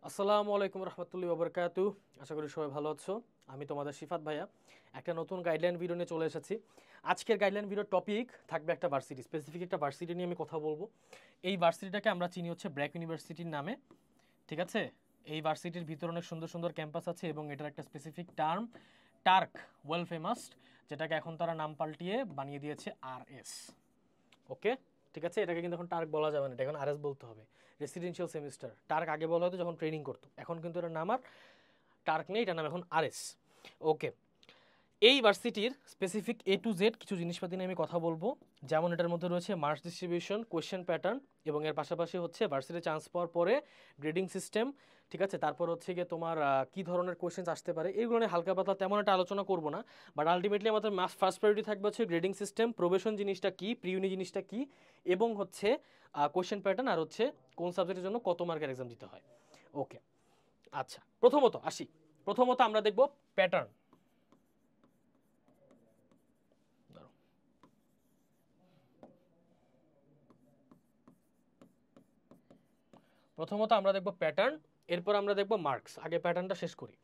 আসসালামু আলাইকুম রহমতুল্লাহি ওয়া আশা করি সবাই ভালো আছো। আমি তোমাদের শিফাত ভাইয়া একটা নতুন গাইডলাইন ভিডিও নিয়ে চলে এসেছি। আজকের গাইডলাইন ভিডিওর টপিক থাকবে একটা ভার্সিটি, স্পেসিফিক একটা ভার্সিটি নিয়ে আমি কথা বলবো। এই ভার্সিটিটাকে আমরা চিনি হচ্ছে ব্র্যাক ইউনিভার্সিটির নামে, ঠিক আছে? এই ভার্সিটির ভিতরে অনেক সুন্দর সুন্দর ক্যাম্পাস আছে এবং এটার একটা স্পেসিফিক টার্ম টার্ক, ওয়েল ফেমাস, যেটাকে এখন তারা নাম পাল্টিয়ে বানিয়ে দিয়েছে আরএস। ওকে, ঠিক আছে, এটাকে কিন্তু এখন টার্ক বলা যাবে না, এটা এখন আরএস বলতে হবে। রেসিডেন্সিয়াল সেমিস্টার টার্ক আগে বলা হতো যখন ট্রেনিং করতো, এখন কিন্তু এটার নাম আর টার্ক নেই, এটার নাম এখন আরএস। ওকে, এই ভার্সিটির স্পেসিফিক এ টু জেড কিছু জিনিসপাতি নিয়ে আমি কথা বলবো। যেমন এটার মধ্যে রয়েছে মার্কস ডিস্ট্রিবিউশন, কোয়েশ্চেন প্যাটার্ন, এবং এর পাশাপাশি হচ্ছে ভার্সিটি চান্স পাওয়ার পরে গ্রেডিং সিস্টেম, ঠিক আছে? তারপর হচ্ছে গিয়ে তোমার কী ধরনের কোয়েশ্চেন্স আসতে পারে, এগুলো নিয়ে হালকা পাতলা তেমন একটা আলোচনা করবো না। বাট আলটিমেটলি আমাদের ফার্স্ট প্রায়োরিটি থাকবে হচ্ছে গ্রেডিং সিস্টেম, প্রবেশন জিনিসটা কী, প্রি ইউনি জিনিসটা কী, এবং হচ্ছে কোয়েশ্চেন প্যাটার্ন, আর হচ্ছে কোন সাবজেক্টের জন্য কত মার্কের এক্সাম দিতে হয়। ওকে, আচ্ছা, প্রথমত আসি। প্রথমত আমরা দেখব প্যাটার্ন। প্রথমত আমরা দেখব প্যাটার্ন, এরপর আমরা দেখব মার্কস। আগে প্যাটার্নটা শেষ করি।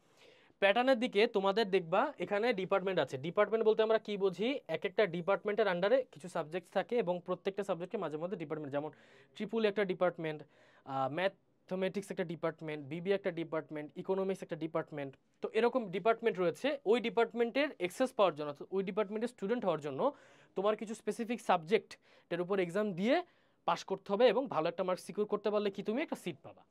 প্যাটার্নের দিকে তোমাদের দেখবা এখানে ডিপার্টমেন্ট আছে। ডিপার্টমেন্ট বলতে আমরা কি বুঝি, এক একটা ডিপার্টমেন্টের আন্ডারে কিছু সাবজেক্ট থাকে এবং প্রত্যেকটা সাবজেক্টে মাঝে মধ্যে ডিপার্টমেন্ট, যেমন ট্রিপুল একটা ডিপার্টমেন্ট, ম্যাথমেটিক্স একটা ডিপার্টমেন্ট, বিবি একটা ডিপার্টমেন্ট, ইকোনমিক্স একটা ডিপার্টমেন্ট। তো এরকম ডিপার্টমেন্ট রয়েছে। ওই ডিপার্টমেন্টের এক্সেস পাওয়ার জন্য, ওই ডিপার্টমেন্টের স্টুডেন্ট হওয়ার জন্য তোমার কিছু স্পেসিফিক সাবজেক্টের উপর এক্সাম দিয়ে পাস করতে হবে এবং ভালো একটা মার্কস সিকিউর করতে পারলে কি তুমি একটা সিট পাবা।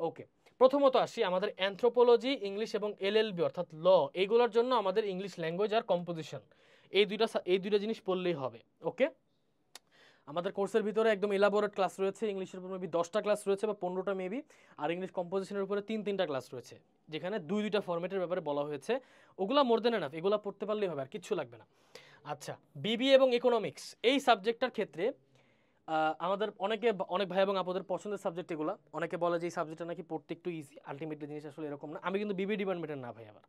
ওকে, প্রথমত আসি আমাদের অ্যানথ্রোপোলজি, ইংলিশ এবং এলএলবি অর্থাৎ ল, এইগুলোর জন্য আমাদের ইংলিশ ল্যাঙ্গুয়েজ আর কম্পোজিশন, এই দুইটা জিনিস পড়লেই হবে। ওকে, আমাদের কোর্সের ভিতরে একদম এলাবোরেট ক্লাস রয়েছে। ইংলিশের উপর মেবি 10টা ক্লাস রয়েছে বা 15টা মেবি, আর ইংলিশ কম্পোজিশনের উপরে তিনটা ক্লাস রয়েছে, যেখানে দুইটা ফরম্যাটের ব্যাপারে বলা হয়েছে। ওগুলা মোর দেন এনাফ, এগুলা পড়তে পারলেই হবে, আর কিচ্ছু লাগবে না। আচ্ছা, বিবি এবং ইকোনমিক্স এই সাবজেক্টটার ক্ষেত্রে আমাদের অনেক ভাই এবং আপুদের পছন্দের সাবজেক্ট এগুলো। অনেকে বলে যে এই সাবজেক্টটা নাকি পড়তে একটু ইজি, আলটিমেটলি জিনিস আসলে এরকম না। আমি কিন্তু বিবি ডিপার্টমেন্টের না ভাই, আবার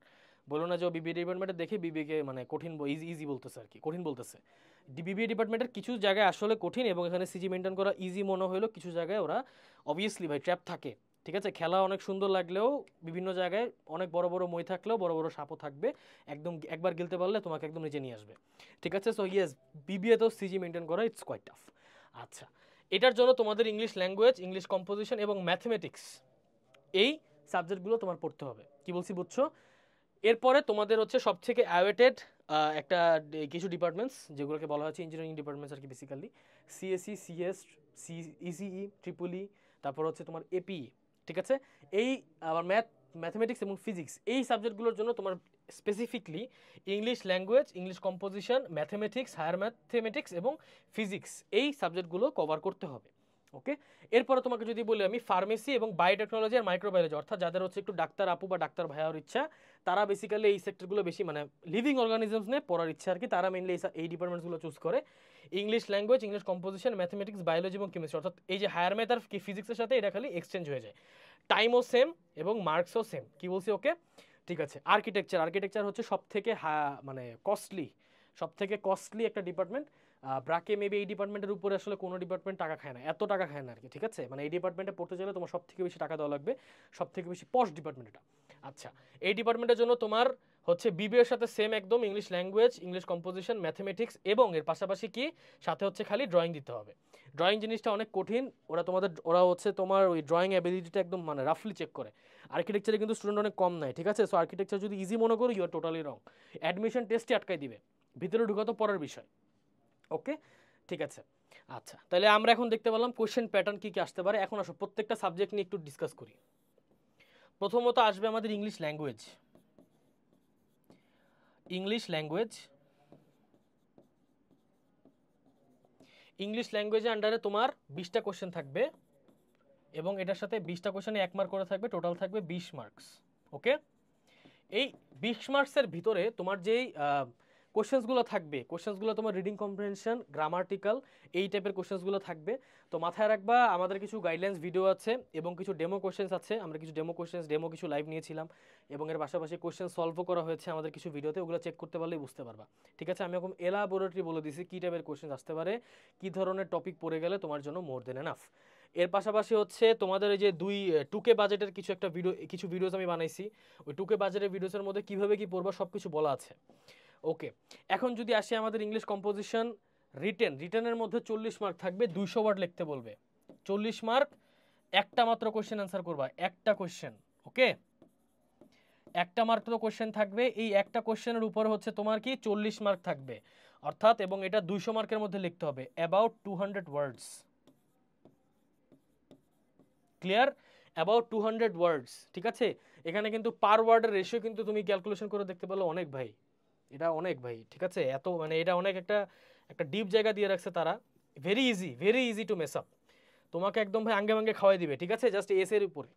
বলো না যে বিবি ডিপার্টমেন্টে দেখে বিবিকে মানে কঠিন ইজি ইজি বলতেছে, আর কি কঠিন বলতেছে। বিবি ডিপার্টমেন্টের কিছু জায়গায় আসলে কঠিন, এবং এখানে সিজি মেনটেন করা ইজি মনে হলো, কিছু জায়গায় ওরা অবভিয়াসলি ভাই ট্র্যাপ থাকে। ঠিক আছে, খেলা অনেক সুন্দর লাগলেও বিভিন্ন জায়গায় অনেক বড় বড় মই থাকলেও বড় বড় সাপও থাকবে, একদম একবার গেলতে পারলে তোমাকে একদম নিচে নিয়ে আসবে। ঠিক আছে, সো ইয়েস, বিবিএ তো সিজি মেনটেন করা ইটস কোয়াইট টাফ। আচ্ছা, এটার জন্য তোমাদের ইংলিশ ল্যাঙ্গুয়েজ, ইংলিশ কম্পোজিশন এবং ম্যাথমেটিক্স, এই সাবজেক্টগুলো তোমার পড়তে হবে। কি বলছি বুঝছো? এরপরে তোমাদের হচ্ছে সব থেকে অ্যাওয়েটেড একটা কিছু ডিপার্টমেন্টস, যেগুলোকে বলা হচ্ছে ইঞ্জিনিয়ারিং ডিপার্টমেন্টস আর কি, basically CSC, CS, ECE, Tripoli, তারপর হচ্ছে তোমার এপি। ঠিক আছে, এই আবার ম্যাথমেটিক্স এবং ফিজিক্স, এই সাবজেক্টগুলোর জন্য তোমার specifically English language, English composition, mathematics, higher mathematics এবং ফিজিক্স, এই সাবজেক্টগুলো কভার করতে হবে। ওকে, এরপরে তোমাকে যদি বলি আমি ফার্মেসি এবং বায়োটেকনোলজি আর মাইক্রোবায়োলজি, অর্থাৎ যাদের হচ্ছে একটু ডাক্তার আপু বা ডাক্তার ভাইয়ার ইচ্ছা, তারা বেসিক্যালি এই সেক্টরগুলো বেশি, মানে লিভিং অর্গানিজমস নিয়ে পড়ার ইচ্ছা আর কি, তারা মেনলি এই ডিপার্টমেন্টসগুলো চুজ করে। English language, English composition, mathematics, biology এবং কেমিস্ট্রি, অর্থাৎ এই যে হায়ার ম্যাথ আর ফিজিক্সের সাথে এটা খালি এক্সচেঞ্জ হয়ে যায়, টাইমও সেম এবং মার্কসও সেম। কি বলছি? ওকে, ঠিক আছে। আর্কিটেকচার হচ্ছে সব থেকে মানে কস্টলি একটা ডিপার্টমেন্ট। ব্রাকে মেবি এই ডিপার্টমেন্টের উপরে আসলে কোনো ডিপার্টমেন্ট টাকা খায় না, এত টাকা খায় না আর কি। ঠিক আছে, মানে এই ডিপার্টমেন্টে পড়তে চাইলে তোমার সব থেকে বেশি টাকা দেওয়া লাগবে, সব থেকে বেশি পশ ডিপার্টমেন্ট এটা। আচ্ছা, এই ডিপার্টমেন্টের জন্য তোমার হচ্ছে বিবিএ এর সাথে সেম একদম English language, English composition, mathematics, এবং এর পাশাপাশি কি সাথে হচ্ছে খালি ড্রয়িং দিতে হবে। ড্রয়িং জিনিসটা অনেক কঠিন, ওরা হচ্ছে তোমার ওই ড্রয়িং অ্যাবিলিটিটা একদম মানে রাফলি চেক করে। আর্কিটেকচারে কিন্তু স্টুডেন্ট অনেক কম নেয়, ঠিক আছে? সো আর্কিটেকচার যদি ইজি মনে করো, you are totally wrong. Admission টেস্টে আটকাই দিবে, ভিতরে ঢুকা তো পরের বিষয়। ওকে, ঠিক আছে। আচ্ছা, তাহলে আমরা এখন দেখতে পেলাম কোশ্চেন প্যাটার্ন কি কি আসতে পারে। এখন আসো প্রত্যেকটা সাবজেক্ট নিয়ে একটু ডিসকাস করি। প্রথমত আসবে আমাদের English language. English language, English ল্যাঙ্গুয়েজের আন্ডারে তোমার 20টা কোশ্চেন থাকবে, এবং এটার সাথে 20টা কোশ্চেনে 1 মার্ক করে থাকবে, টোটাল থাকবে 20 মার্কস। ওকে, এই 20 মার্কসের ভিতরে তোমার যেই কোশ্চেন্সগুলো থাকবে, কোশ্চেন্সগুলো তোমার রিডিং কম্প্রিহেনশন, গ্রামাটিক্যাল, এই টাইপের কোশ্চেন্সগুলো থাকবে। তো মাথায় রাখবা আমাদের কিছু গাইডলাইন্স ভিডিও আছে এবং কিছু ডেমো কোশ্চেন্স আছে। আমরা কিছু ডেমো কিছু লাইভ নিয়েছিলাম, এবং এর পাশাপাশি কোশ্চেন সলভও করা হয়েছে আমাদের কিছু ভিডিওতে, ওগুলো চেক করতে পারলেই বুঝতে পারবা। ঠিক আছে, আমি এখন এলাবোরেটরি বলে দিছি কী টাইপের কোশ্চেন্স আসতে পারে, কী ধরনের টপিক পড়ে গেলে তোমার জন্য মোর দেন এনাফ। এর পাশাপাশি হচ্ছে তোমাদের এই যে 2K বাজেটের কিছু ভিডিওস আমি বানাইছি, ওই 2K বাজেটের ভিডিওসের মধ্যে কিভাবে কি পড়বা সব কিছু বলা আছে। ওকে, এখন যদি আসি আমাদের ইংলিশ কম্পোজিশন রিটেনের মধ্যে 40 মার্ক থাকবে, 200 ওয়ার্ড লিখতে বলবে। 40 মার্ক, একটা মাত্র কোশ্চেন অ্যান্সার করবা, একটা কোশ্চেন। ওকে, একটা মাত্র কোশ্চেন থাকবে, এই একটা কোশ্চেনের উপরে হচ্ছে তোমার কি 40 মার্ক থাকবে, অর্থাৎ, এবং এটা 200 মার্কের মধ্যে লিখতে হবে, অ্যাবাউট 200 ওয়ার্ডস। ক্লিয়ার? অ্যাবাউট 200 ওয়ার্ডস, ঠিক আছে। এখানে কিন্তু পার ওয়ার্ডের রেশিও কিন্তু তুমি ক্যালকুলেশন করে দেখতে পেলো, অনেক ভাই, এটা অনেক ভাই, ঠিক আছে। এত মানে এটা অনেক একটা একটা ডিপ জায়গা দিয়ে রাখছে তারা। Very easy to mace up. তোমাকে একদম ভাই আঙ্গে ভাঙ্গে খাওয়াই দিবে, ঠিক আছে, জাস্ট এসের উপরে।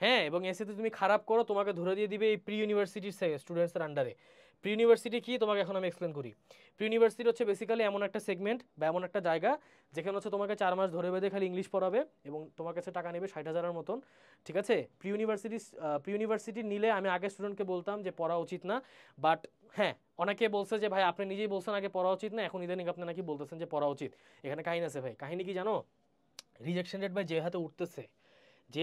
হ্যাঁ, এবং এসেতে তুমি খারাপ করো, তোমাকে ধরে দিয়ে দিবে এই প্রি ইউনিভার্সিটির স্টুডেন্টসের আন্ডারে। প্রি ইউনিভার্সিটি কি তোমাকে এখন আমি এক্সপ্লেন করি। প্রি ইউনিভার্সিটি হচ্ছে বেসিক্যালি এমন একটা সেগমেন্ট বা এমন একটা জায়গা যেখানে হচ্ছে তোমাকে 4 মাস ধরে বেঁধে খালি ইংলিশ পড়াবে এবং তোমার কাছে টাকা নেবে 60,000-এর মতন, ঠিক আছে। প্রি ইউনিভার্সিটি নিলে আমি আগে স্টুডেন্টকে বলতাম যে পড়া উচিত না, বাট হ্যাঁ, অনেকে বলছে যে ভাই আপনি নিজেই বলছেন আগে পড়া উচিত না, এখন ইদানিং আপনি নাকি বলতেছেন যে পড়া উচিত। এখানে কাহিনী আছে ভাই, কাহিনী কি জানো? রিজেকশন রেট ভাই যে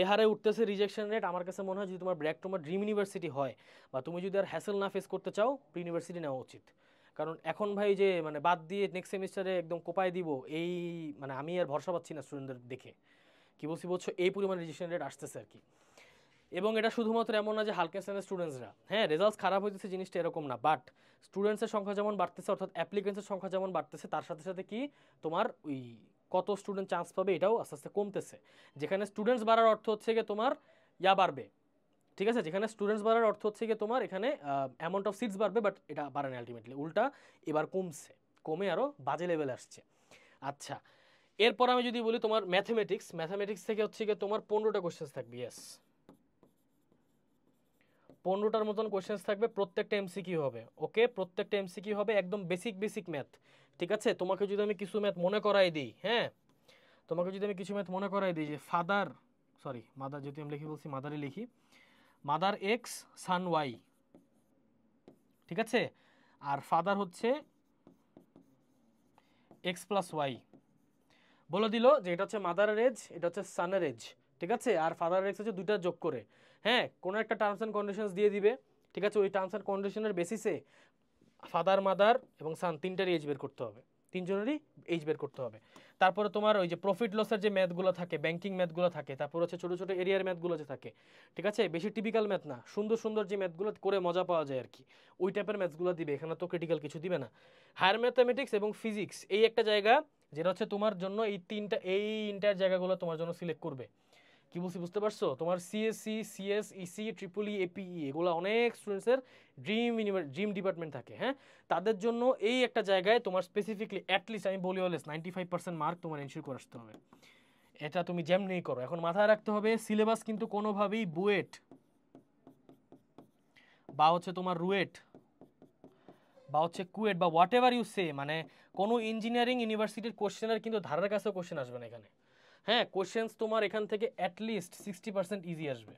হারে উঠতেছে রিজেকশন রেট, আমার কাছে মনে হয় যদি তোমার ড্রিম ইউনিভার্সিটি হয় বা তুমি যদি আর হ্যাসেল না ফেস করতে চাও, প্রি ইউনিভার্সিটি নেওয়া উচিত। কারণ এখন ভাই যে মানে বাদ দিয়ে নেক্সট সেমিস্টারে একদম কোপায় দিব, এই মানে আমি আর ভরসা পাচ্ছি না স্টুডেন্টদের দেখে। কি বলছো, এই পরিমাণ রিজেকশন রেট আসতেছে আর কি। এবং এটা শুধুমাত্র এমন না যে হালকেনসেনের স্টুডেন্টসরা, হ্যাঁ রেজাল্টস খারাপ হইতেছে জিনিসটা এরকম না, বাট স্টুডেন্টসের সংখ্যা যেমন বাড়তেছে, অর্থাৎ অ্যাপ্লিকেন্টসের সংখ্যা যেমন বাড়তেছে, তার সাথে সাথে কি তোমার ওই কত স্টুডেন্ট চান্স পাবে এটাও আস্তে আস্তে কমতেছে। যেখানে স্টুডেন্টস বাড়ার অর্থ হচ্ছে গিয়ে তোমার বাড়বে, ঠিক আছে, যেখানে স্টুডেন্টস বাড়ার অর্থ হচ্ছে গিয়ে তোমার এখানে অ্যামাউন্ট অফ সিটস বাড়বে, বাট এটা বাড়ে না আলটিমেটলি, উল্টা এবার কমে আরও বাজে লেভেলে আসছে। আচ্ছা, এরপর আমি যদি বলি তোমার ম্যাথামেটিক্স থেকে হচ্ছে গিয়ে তোমার 15টা কোশ্চেন থাকবে, ইয়েস 15টার মতন কোশ্চেন্স থাকবে, প্রত্যেকটা এমসিকিউ হবে। ওকে, প্রত্যেকটা এমসিকিউ হবে একদম বেসিক ম্যাথ, ঠিক আছে। তোমাকে যদি আমি কিছু ম্যাথ মনে করাই দিই, হ্যাঁ তোমাকে যদি আমি কিছু ম্যাথ মনে করাই দিই যে মাদার, যদি আমি লিখি বলছি মাদারই লিখি, মাদার এক্স সান ওয়াই, ঠিক আছে, আর ফাদার হচ্ছে এক্স প্লাস ওয়াই। বলে দিল যে এটা হচ্ছে মাদারের এজ, এটা হচ্ছে সানের এজ, ঠিক আছে, আর ফাদারের এক্স হচ্ছে দুইটা যোগ করে, হ্যাঁ কোনো একটা টার্মস অ্যান্ড কন্ডিশনস দিয়ে দিবে, ঠিক আছে। ওই টার্মস অ্যান্ড কন্ডিশনের বেসিসে ফাদার, মাদার এবং সান তিনটারই এজ বের করতে হবে, তিনজনেরই এজ বের করতে হবে। তারপরে তোমার ওই যে প্রফিট লসের যে ম্যাথগুলো থাকে, ব্যাংকিং ম্যাথগুলো থাকে, তারপর হচ্ছে ছোটো ছোটো এরিয়ার ম্যাথগুলো যে থাকে, ঠিক আছে, বেশি টিপিক্যাল ম্যাথ না, সুন্দর যে ম্যাথগুলো করে মজা পাওয়া যায় আর কি, ওই টাইপের ম্যাথগুলো দিবে, এখানে তো ক্রিটিক্যাল কিছু দিবে না। হায়ার ম্যাথামেটিক্স এবং ফিজিক্স এই একটা জায়গা যেটা হচ্ছে তোমার জন্য এই ইন্টার জায়গাগুলো তোমার জন্য সিলেক্ট করবে। কি বলছি বুঝতে পারছো? তোমার CSC, CS, EC, triple E, APE এগুলো অনেক স্টুডেন্টসের ড্রিম ডিপার্টমেন্ট থাকে, হ্যাঁ তাদের জন্য এই একটা জায়গায় তোমার স্পেসিফিকলি অ্যাটলিস্ট আমি বলি অলওয়েজ 95% মার্ক তোমার এনশিওর করে আসতে হবে। এটা তুমি যেমনি করো, এখন মাথায় রাখতে হবে সিলেবাস কিন্তু কোনোভাবেই বুয়েট বা হচ্ছে তোমার রুয়েট বা হচ্ছে কুয়েট বা হোয়াট এভার ইউ সে, মানে কোনো ইঞ্জিনিয়ারিং ইউনিভার্সিটির কোশ্চেনের কিন্তু ধারের কাছেও কোশ্চেন আসবে না এখানে। হ্যাঁ, কোশ্চেন্স তোমার এখান থেকে অ্যাটলিস্ট 60% ইজি আসবে,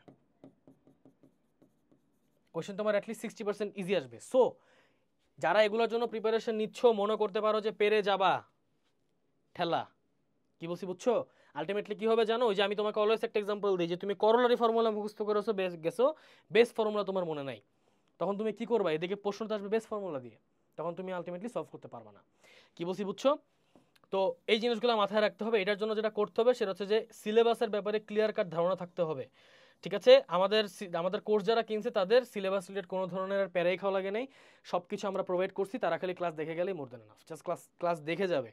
কোশ্চেন তোমার অ্যাটলিস্ট 60% ইজি আসবে। সো যারা এগুলোর জন্য প্রিপারেশন নিচ্ছ, মনে করতে পারো যে পেরে যাবা, ঠেলা। কি বলছি বুঝছো? আলটিমেটলি কি হবে জানো, ওই যে আমি তোমাকে অলওয়েজ একটা এক্সাম্পল দিই যে তুমি করোলারি ফর্মুলা মুখস্থ করেছো, গেছো বেস ফর্মুলা তোমার মনে নাই, তখন তুমি কি করবা, এদিকে প্রশ্নটা আসবে বেস ফর্মুলা দিয়ে, তখন তুমি আলটিমেটলি সলভ করতে পারবা না। কি বলছি বুঝছো? তো এই জিনিসগুলো মাথায় রাখতে হবে। এটার জন্য যেটা করতে হবে সেটা হচ্ছে যে সিলেবাসের ব্যাপারে ক্লিয়ার কাট ধারণা থাকতে হবে, ঠিক আছে। আমাদের কোর্স যারা কিনছে তাদের সিলেবাস রিলেটেড কোনো ধরনের প্যারাই খাওয়া লাগে নেই, সব কিছু আমরা প্রোভাইড করছি, তারা খালি ক্লাস দেখে গেলেই মোর দেন এনাফ, জাস্ট ক্লাস দেখে যাবে,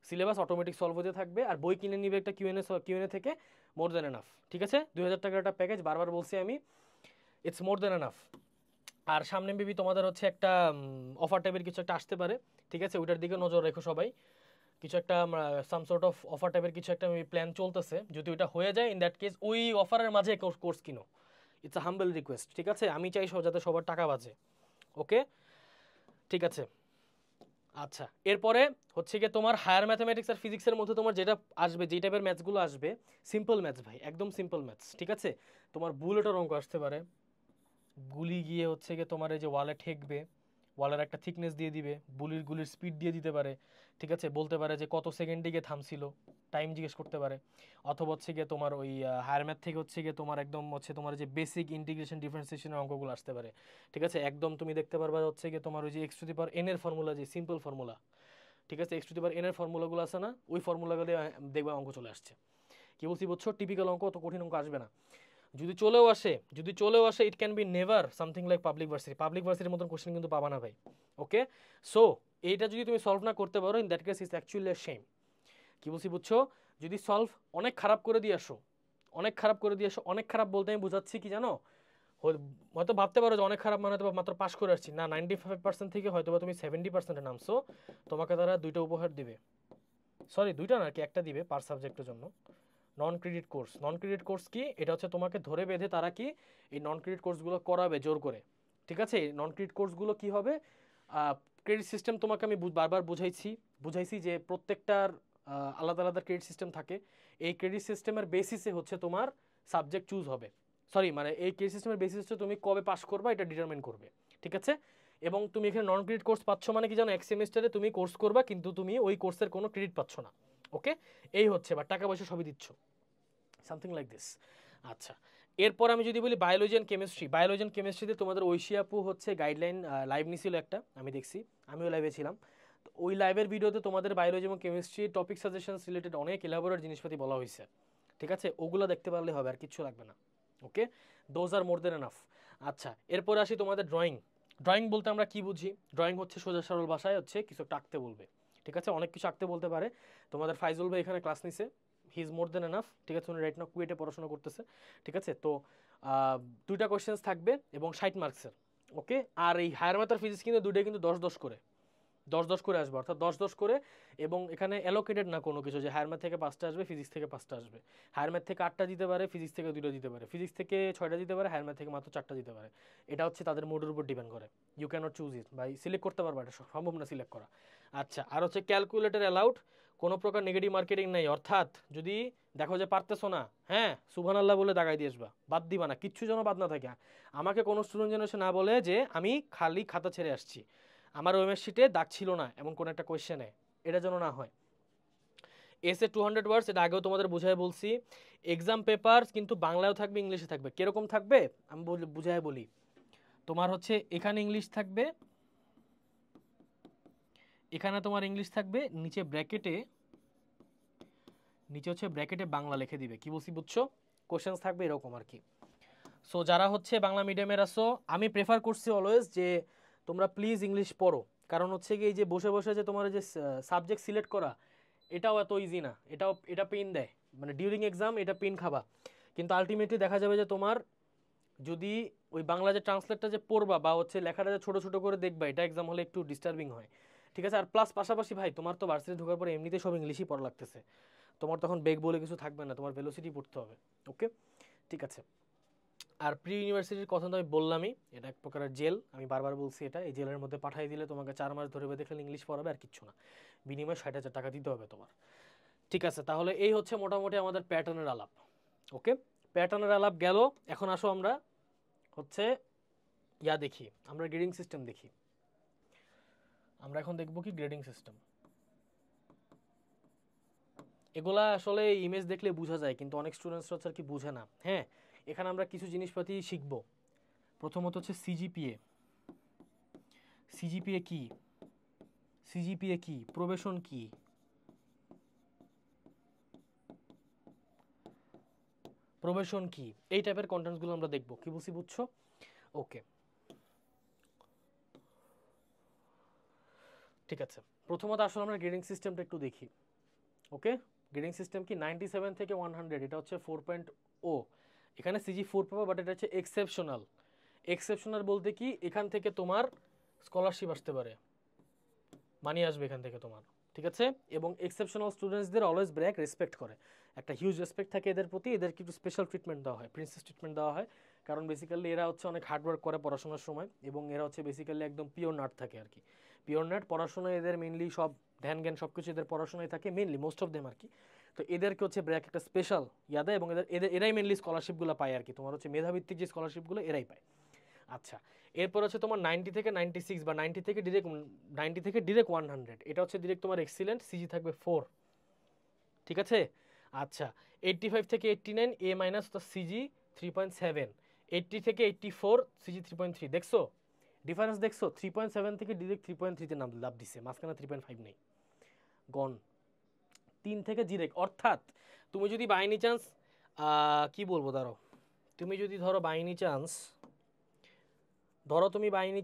সিলেবাস অটোমেটিক সলভ হতে থাকবে, আর বই কিনে নিবে একটা কিউএনএ থেকে, মোর দেন এনাফ, ঠিক আছে। 2000 টাকার একটা প্যাকেজ, বারবার বলছি আমি, ইটস মোর দেন এনাফ। আর সামনে মেবি তোমাদের হচ্ছে একটা অফার টাইপের কিছু একটা আসতে পারে, ঠিক আছে, ওইটার দিকে নজর রেখো সবাই। কিছু একটা সাম সর্ট অফ অফার টাইপের কিছু একটা প্ল্যান চলতেছে, যদি ওইটা হয়ে যায় ইন দ্যাট কেস ওই অফারের মাঝে কোর্স কিনো, ইটস আ হাম্বল রিকোয়েস্ট, ঠিক আছে। আমি চাই যাতে সবার টাকা বাঁচে, ওকে, ঠিক আছে। আচ্ছা, এরপরে হচ্ছে গিয়ে তোমার হায়ার ম্যাথামেটিক্স আর ফিজিক্সের মধ্যে তোমার যেটা আসবে, যেই টাইপের ম্যাথসগুলো আসবে, সিম্পল ম্যাথস ভাই, একদম সিম্পল ম্যাথস, ঠিক আছে। তোমার বুলেটের অঙ্ক আসতে পারে, গুলি গিয়ে হচ্ছে গিয়ে তোমার এই যে ওয়ালে ঠেকবে, ওয়ালের একটা থিকনেস দিয়ে দিবে, গুলির স্পিড দিয়ে দিতে পারে, ঠিক আছে, বলতে পারে যে কত সেকেন্ডে গিয়ে থামছিল, টাইম জিজ্ঞেস করতে পারে। অথবা হচ্ছে গিয়ে তোমার ওই হায়ার ম্যাথ থেকে হচ্ছে গিয়ে তোমার একদম হচ্ছে তোমার যে বেসিক ইন্টিগ্রেশন ডিফারেন্সিয়েশনের অঙ্কগুলো আসতে পারে, ঠিক আছে, একদম তুমি দেখতে পারবা হচ্ছে গিয়ে তোমার ওই যে x to the power N এর ফর্মুলা, যে সিম্পল ফর্মুলা, ঠিক আছে, x to the power N এর ফর্মুলাগুলো আছে না, ওই ফর্মুলাগুলো দেখবা অঙ্ক চলে আসছে। কি বলছি বুঝছো? টিপিক্যাল অঙ্ক, অত কঠিন অঙ্ক আসবে না। যদি চলেও আসে it can be never something like public ভার্সিটির মতন কোশ্চেন কিন্তু পাবা না ভাই। ওকে, সো এইটা যদি তুমি সলভ না করতে পারো, in that case is actually a shame. কি বলছি বুঝছো? যদি সলভ অনেক খারাপ করে দিয়ে আসো, অনেক খারাপ বলতে আমি বোঝাচ্ছি কি জানো, হয়তো ভাবতে পারো যে অনেক খারাপ মানে হয়তো মাত্র পাস করে আসছি, না, 95% থেকে হয়তো তুমি 70%-এ নামছো, তোমাকে তারা 2টা উপহার দিবে, সরি 2টা না আর কি, একটা দিবে পার সাবজেক্টের জন্য। নন ক্রেডিট কোর্স কি? এটা হচ্ছে তোমাকে ধরে বেঁধে তারা কি এই নন ক্রেডিট কোর্সগুলো করাবে জোর করে, ঠিক আছে। নন ক্রেডিট কোর্সগুলো কি হবে, ক্রেডিট সিস্টেম তোমাকে আমি বারবার বুঝাইছি যে প্রত্যেকটার আলাদা আলাদা ক্রেডিট সিস্টেম থাকে। এই ক্রেডিট সিস্টেমের বেসিসে হচ্ছে তোমার সাবজেক্ট চুজ হবে, সরি মানে এই ক্রেডিট সিস্টেমের বেসিসে তুমি কবে পাস করবা এটা ডিটারমিন করবে, ঠিক আছে। এবং তুমি এখানে নন ক্রেডিট কোর্স পাচ্ছ মানে কি জানো, এক সেমিস্টারে তুমি কোর্স করবা কিন্তু তুমি ওই কোর্সের কোনো ক্রেডিট পাচ্ছ না। ওকে, এই হচ্ছে, বা টাকা পয়সা সবই দিচ্ছ, সামথিং লাইক দিস। আচ্ছা, এরপর আমি যদি বলি বায়োলজি অ্যান্ড কেমিস্ট্রিতে তোমাদের ঐশী আপু হচ্ছে গাইডলাইন লাইভ নিছিল একটা, আমি দেখছি, আমিও লাইভে ছিলাম। তো ওই লাইভের ভিডিওতে তোমাদের বায়োলজি এবং কেমিস্ট্রি টপিক সাজেশনস রিলেটেড অনেক এলাবোরেট জিনিসপাতি বলা হয়েছে, ঠিক আছে, ওগুলো দেখতে পারলে হবে, আর কিচ্ছু লাগবে না। Okay, those are more than enough. আচ্ছা, এরপর আসি তোমাদের ড্রয়িং বলতে আমরা কি বুঝি? ড্রয়িং হচ্ছে সোজা সরল ভাষায় হচ্ছে কিছু একটা আঁকতে বলবে, ঠিক আছে, অনেক কিছু আঁকতে বলতে পারে। তোমাদের ফাইজুল ভাই এখানে ক্লাস নিছে, he is more than enough, ঠিক আছে, উনি রাইট নাও কুয়েটে পড়াশোনা করতেছে, ঠিক আছে। তো 2টা কোয়েশ্চেন্স থাকবে এবং 60 মার্কসের। ওকে, আর এই হায়ার ম্যাথ আর ফিজিক্স কিন্তু দুটোই কিন্তু 10-10 করে, 10-10 করে আসবে, অর্থাৎ 10-10 করে। এবং এখানে অ্যালোকেটেড না কোনো কিছু যে হায়ার ম্যাথ থেকে 5টা আসবে, ফিজিক্স থেকে 5টা আসবে। হায়ার ম্যাথ থেকে 8টা দিতে পারে, ফিজিক্স থেকে 2টা দিতে পারে, ফিজিক্স থেকে 6টা দিতে পারে, হায়ার ম্যাথ থেকে মাত্র 4টা দিতে পারে। এটা হচ্ছে তাদের মুডের উপর ডিপেন্ড করে, ইউ ক্যানট চুজ ইট, বা সিলেক্ট করতে পারবে, এটা সম্ভব না সিলেক্ট করা। আচ্ছা, আর হচ্ছে ক্যালকুলেটর অ্যালাউড, কোনো প্রকার নেগেটিভ মার্কেটিং নেই, অর্থাৎ যদি দেখো যে পারতেছো না, হ্যাঁ সুবহানাল্লাহ বলে দাগাই দিয়ে আসবা, বাদ দিবা না, কিচ্ছু যেন বাদ না থাকে। আমাকে কোনো স্টুডেন্ট যেন এসে না বলে যে আমি খালি খাতা ছেড়ে আসছি, আমার ওএমএস শিটে দাগ ছিল না এমন কোন একটা কোয়েশ্চেনে, এটা যেন না হয়। এসে 200 ওয়ার্ডস, এটা আগেও তোমাদের বুঝাই বলছি। এক্সাম পেপার কিন্তু বাংলায়ও থাকবে, ইংলিশে থাকবে। কিরকম থাকবে আমি বুঝাই বলি। তোমার হচ্ছে এখানে ইংলিশ থাকবে, এখানে তোমার ইংলিশ থাকবে, নিচে হচ্ছে ব্র্যাকেটে বাংলা লিখে দিবে। কি বলছি বুঝছো? কোশ্চেন্স থাকবে এরকম আর কি। সো যারা হচ্ছে বাংলা মিডিয়ামের আসো, আমি প্রেফার করছি অলওয়েজ যে তোমরা প্লিজ ইংলিশ পড়ো, কারণ হচ্ছে কি এই যে বসে বসে যে তোমার যে সাবজেক্ট সিলেক্ট করা, এটাও এত ইজি না, এটা পেন দেয়, মানে ডিউরিং এক্সাম এটা পেন খাবা, কিন্তু আলটিমেটলি দেখা যাবে যে তোমার যদি ওই বাংলা যে ট্রান্সলেটটা যে পড়বা বা হচ্ছে লেখাটা যে ছোট ছোট করে দেখবা, এটা এক্সাম হলে একটু ডিস্টার্বিং হয়, ঠিক আছে। আর প্লাস পাশাপাশি ভাই তোমার তো ভার্সিটি ঢোকার পরে এমনিতে সব ইংলিশই পড়া লাগতেছে, তোমার তখন বেগ বলে কিছু থাকবে না, তোমার ভেলোসিটি পড়তে হবে। ওকে, ঠিক আছে। আর প্রি ইউনিভার্সিটির কথা তো আমি বললামই, এটা এক প্রকারের জেল, আমি বারবার বলছি এটা, এই জেলের মধ্যে পাঠিয়ে দিলে তোমাকে 4 মাস ধরে বেঁধে খেলে ইংলিশ পড়াবে আর কিচ্ছু না, বিনিময়ে 60,000 টাকা দিতে হবে তোমার, ঠিক আছে। তাহলে এই হচ্ছে মোটামুটি আমাদের প্যাটার্নের আলাপ। ওকে, প্যাটার্নের আলাপ গেল। এখন আসো আমরা হচ্ছে দেখি, আমরা গ্রেডিং সিস্টেম দেখি। আমরা এখন দেখবো কি গ্রেডিং সিস্টেম, এগুলা আসলে ইমেজ দেখলে বোঝা যায়, কিন্তু অনেক স্টুডেন্টস হচ্ছে আর কি বুঝে না। হ্যাঁ, এখানে আমরা কিছু জিনিসপাতি শিখবো। প্রথমত হচ্ছে সিজিপিএ কি, প্রবেশন কি, এই টাইপের কন্টেন্টসগুলো আমরা দেখবো। কি বলছি বুঝছো? ওকে, ঠিক আছে। প্রথমত আসলে আমরা গ্রেডিং সিস্টেমটা একটু দেখি। ওকে, গ্রেডিং সিস্টেম কি 97 থেকে 100, এটা হচ্ছে 4.0। এখানে সিজি 4 পাবো, বাট এটা হচ্ছে এক্সেপশনাল বলতে কি এখান থেকে তোমার স্কলারশিপ আসতে পারে, মানি আসবে এখান থেকে তোমার, ঠিক আছে। এবং এক্সেপশনাল স্টুডেন্টসদের অলওয়েজ ব্র্যাক রেসপেক্ট করে, একটা হিউজ রেসপেক্ট থাকে এদের প্রতি, এদেরকে একটু স্পেশাল ট্রিটমেন্ট দেওয়া হয়, প্রিন্সেস ট্রিটমেন্ট দেওয়া হয়, কারণ বেসিক্যালি এরা হচ্ছে অনেক হার্ডওয়ার্ক করে পড়াশোনার সময়, এবং এরা হচ্ছে বেসিক্যালি একদম পিওর নার্ড থাকে আর কি। পিওর নার্ড পড়াশোনায় এদের মেনলি সব ধ্যান জ্ঞান সব কিছু এদের পড়াশোনায় থাকে, mainly most of them are কি। তো এদেরকে হচ্ছে ব্র্যাক একটা স্পেশাল দেয়, এবং এরাই মেনলি স্কলারশিপগুলো পায় আর কি, তোমার হচ্ছে মেধাভিত্তিক যে স্কলারশিপগুলো এরাই পায়। আচ্ছা, এরপর হচ্ছে তোমার 90 থেকে 96 বা 90 থেকে ডিরেক্ট 100, এটা হচ্ছে ডিরেক্ট তোমার এক্সিলেন্ট, সিজি থাকবে 4। ঠিক আছে। আচ্ছা, 85 থেকে 89 এ মাইনাস তো সিজি 3.7, 80 থেকে 84 সিজি 3.3। দেখছো ডিফারেন্স? দেখছো 3.7 থেকে ডিরেক্ট 3.3 তে নাম লাভ দিছে, মাঝখানে 3.5 নেই, গন। 3 থেকে ডিরেক্ট, অর্থাৎ তুমি যদি বাই এনি চান্স কি বলবো, তুমি যদি ধরো বাই এনি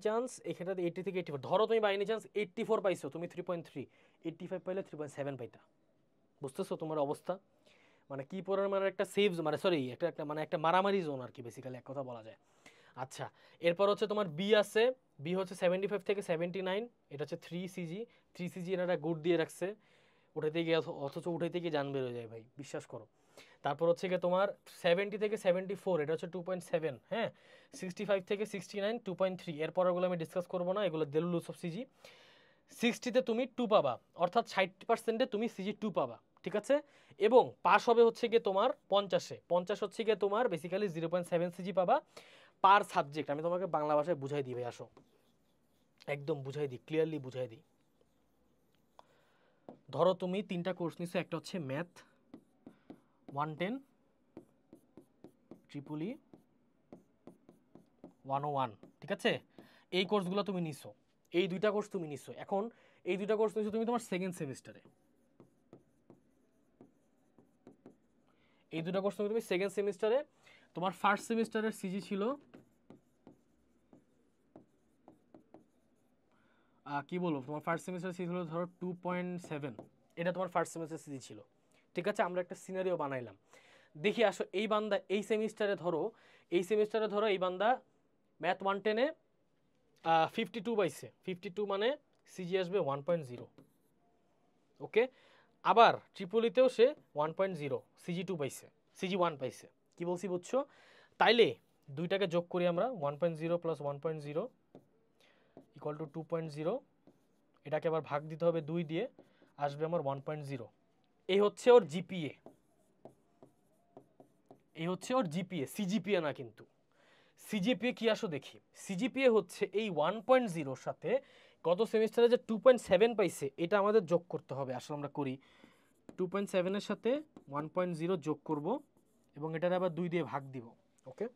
চান্স এখানটাতে 80 থেকে 84, ধরো তুমি বাই এনি চান্স 84 পাইছো, তুমি 3.3, 85 পাইলে 3.7 পাইতা। বুঝতেছো তোমার অবস্থা? মানে কি পরিমাণের একটা সেভ, মানে সরি একটা একটা মানে একটা মারামারি জোন আর কি, বেসিক্যালি এক কথা বলা যায়। আচ্ছা, এরপর হচ্ছে তোমার বি আছে, বি হচ্ছে 75 থেকে 79, এটা হচ্ছে 3 সিজি। 3 সিজি এনারা গুড দিয়ে রাখছে, উঠাইতে গিয়ে অথচ উঠাইতে গিয়ে জান বের হয়ে যায় ভাই, বিশ্বাস করো। তারপর হচ্ছে গিয়ে তোমার 70 থেকে 74, এটা হচ্ছে 2.7, হ্যাঁ। 65 থেকে 69 2.3, এরপর ওগুলো আমি ডিসকাস করবো না, এগুলো দেলুলুস অফ সিজি। 60তে তুমি 2 পাবা, অর্থাৎ 60%-এ তুমি সিজি 2 পাবা, ঠিক আছে। এবং পাস হবে হচ্ছে গিয়ে তোমার 50-এ, 50 হচ্ছে গিয়ে তোমার বেসিক্যালি 0.7 সিজি পাবা পার সাবজেক্ট। আমি তোমাকে বাংলা ভাষায় বুঝাই দিই ভাই, আসো একদম বুঝাই দিই, ক্লিয়ারলি বুঝাই দিই। ধরো তুমি 3টা কোর্স নিছো, একটা হচ্ছে ম্যাথ 110, ট্রিপল ই 101, ঠিক আছে। এই কোর্সগুলো তুমি নিছো, এই 2টা কোর্স তুমি নিছো। এখন এই 2টা কোর্স নিছো তুমি তোমার সেকেন্ড সেমিস্টারে, এই 2টা কোর্স তুমি সেকেন্ড সেমিস্টারে। তোমার ফার্স্ট সেমিস্টারের সিজি ছিল কি বলবো, তোমার ফার্স্ট সেমিস্টার সিজি ছিল ধরো 2.7, এটা তোমার ফার্স্ট সেমিস্টার সিজি ছিল, ঠিক আছে। আমরা একটা সিনারিও বানাইলাম, দেখি আসো এই বান্দা এই সেমিস্টারে ধরো, এই বান্দা ম্যাথ 110-এ 52 পাইছে, 52 মানে সিজি আসবে 1.0, ওকে। আবার ট্রিপলিতেও সে 1.0 সিজি 2 পাইছে, সিজি 1 পাইছে। কি বলছি বুঝছো? তাইলে দুইটাকে যোগ করি আমরা, 1.0 প্লাস 1.0 ইকুয়াল টু 2.0, এটাকে আবার ভাগ দিতে হবে 2 দিয়ে, আসবে আমার 1.0। এই হচ্ছে ওর জিপিএ, এই হচ্ছে ওর জিপিএ, সিজিপিএ না কিন্তু। সিজিপিএ কি আসো দেখি, সিজিপিএ হচ্ছে এই 1.0-র সাথে গত সেমিস্টারে যে 2.7 পাইছে এটা আমাদের যোগ করতে হবে। আসলে আমরা করি, 2.7-এর সাথে 1.0 যোগ করব এবং এটার আবার 2 দিয়ে ভাগ দিব, ওকে।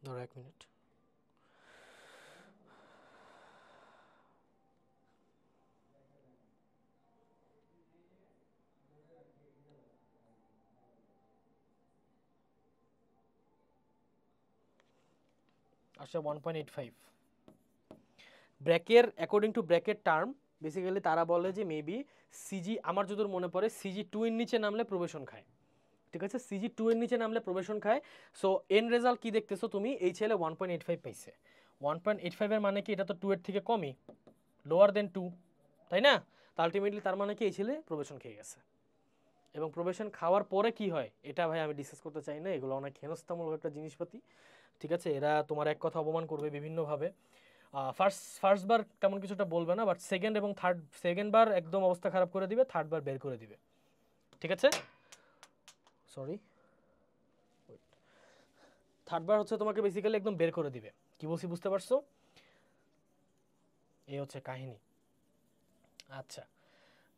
ধরো 1 মিনিট। আচ্ছা 1.85 ব্র্যাকের, অ্যাকর্ডিং টু ব্র্যাকের টার্ম বেসিক্যালি তারা বলে যে মেবি সিজি, আমার যতদূর মনে পড়ে সিজি 2 এর নিচে নামলে প্রবেশন খায়, ঠিক আছে। সিজি 2 এর নিচে নামলে প্রবেশন খায়। সো এন রেজাল্ট কি দেখতেছো তুমি, এই ছেলে 1.85 পাইছে। 1.85 এর মানে কি, এটা তো 2 এর থেকে কমই, লোয়ার দেন 2, তাই না? তো আলটিমেটলি তার মানে কি এই ছেলে প্রবেশন খেয়ে গেছে। এবং প্রবেশন খাওয়ার পরে কি হয় এটা ভাই আমি ডিসকাস করতে চাই না, এগুলো অনেক হেনস্থামূলক একটা জিনিসপাতি, ঠিক আছে। এরা তোমার এক কথা অপমান করবে বিভিন্নভাবে। ফার্স্ট বার তেমন কিছুটা বলবে না, বাট সেকেন্ড এবং সেকেন্ড বার একদম অবস্থা খারাপ করে দিবে, থার্ড বার বের করে দিবে, ঠিক আছে। সরি, থার্ড বার হচ্ছে তোমাকে বেসিক্যালি একদম বের করে দিবে। কি বলছি বুঝতে পারছো? এই হচ্ছে কাহিনী। আচ্ছা,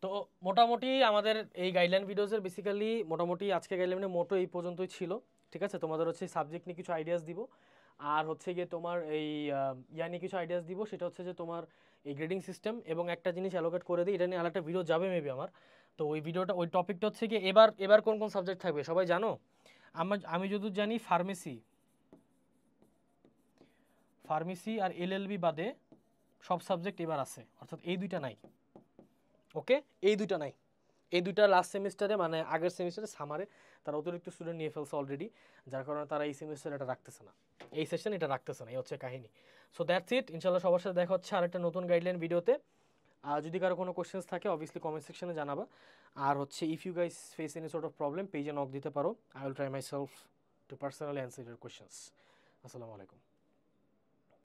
তো মোটামুটি আমাদের এই গাইডলাইন ভিডিওসের বেসিক্যালি মোটামুটি আজকে গাইডলাইনের মোটো এই পর্যন্তই ছিল, ঠিক আছে। তোমাদের হচ্ছে সাবজেক্ট নিয়ে কিছু আইডিয়াস দিব, আর হচ্ছে গিয়ে তোমার এই ইয়া নিয়ে কিছু আইডিয়াস দিব, সেটা হচ্ছে যে তোমার এই গ্রেডিং সিস্টেম, এবং একটা জিনিস অ্যালোকেট করে দিই, এটা নিয়ে আরেকটা ভিডিও যাবে মেবি আমার। তো ওই ভিডিওটা, ওই টপিকটা হচ্ছে গিয়ে এবার এবার কোন কোন সাবজেক্ট থাকবে সবাই জানো? আমি যদি জানি ফার্মেসি আর এলএলবি বাদে সব সাবজেক্ট এবার আছে, অর্থাৎ এই দুইটা নাই, ওকে। এই দুইটা নাই, এই দুইটা লাস্ট সেমিস্টারে মানে আগের সেমিস্টারে সামারে তারা অতিরিক্ত স্টুডেন্ট নিয়ে ফেলছে অলরেডি, যার কারণে তারা এই সেমিস্টারে এটা রাখতেছে না, এই সেশন এটা রাখতেছে না, এই হচ্ছে কাহিনী। সো দ্যাটস ইট, ইনশাল্লাহ সবার সাথে দেখা হচ্ছে আরেকটা নতুন গাইডলাইন ভিডিওতে। আর যদি কারো কোনো কোশ্চেন্স থাকে অবভিয়াসলি কমেন্ট সেকশনে জানাবা। আর হচ্ছে if you guys face any sort of problem পেজে নক দিতে পারো, I will try myself to personally answer your questions. আসসালামু আলাইকুম।